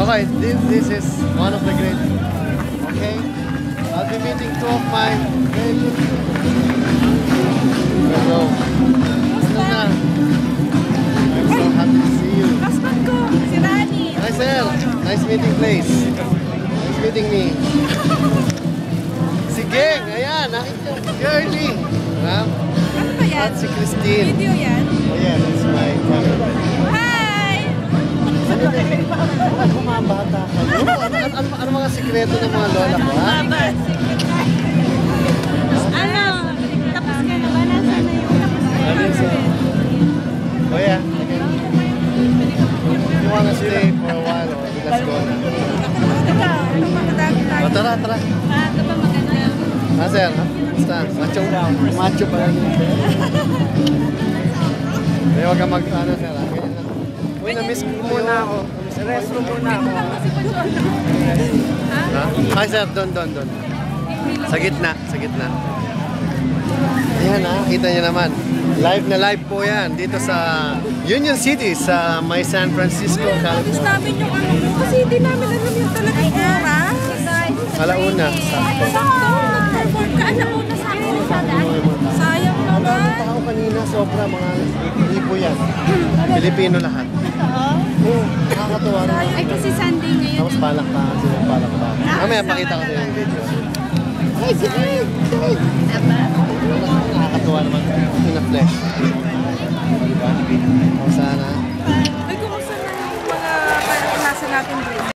Okay, this is one of the great. Okay, I'll be meeting two of my very good. Hello. Hello na. I'm so happy to see you. Husband ko, si Rani. Hi sir, nice meeting place. Nice meeting me. Si Geng, ayan, nakita ko. Girly. Ano ba yan? At si Christine. Video yan? Ayan, it's my camera. Hi! Ano mga bata ka? Ano mga sikreto ng mga lola ko, ha? Ano? Tapos ka na ba? Nasaan na yung tapos ka na? Ano yun, sir? Oh yeah, okay. If you wanna stay for a while, let's go na. Teka, ano pa kadami tayo? O, tara, tara. Ito pa maganda. Ha, sir? Basta, macho pa lang yun. Eh, huwag ka ano, sir, ha? Ganyan lang. Uy, na-miss ko muna ako. Sa restroom muna ako. Ha? Hi, sir, doon. Sa gitna. Ayan, ha? Kita niyo naman. Live na live po yan dito sa Union City sa may San Francisco, Tapos California. namin yung ano mo. Kasi hindi namin alam yung talagang oras. Alauna. Sakto, nag-perform ka. Alauna sa ako. Sayang Ang naman. tao kanina, sobra, mga libo yan. Pilipino lahat. Oo, nakakatuwa rin. Ay, kasi Sunday ngayon. Tapos palakpakan sila, palakpakan. Mamaya, pakita ko sa yung video. Ay, sige! Nakakatuwa naman. In a flesh. Diba? Kung sana. Ay, kumusta na yung mga nasa natin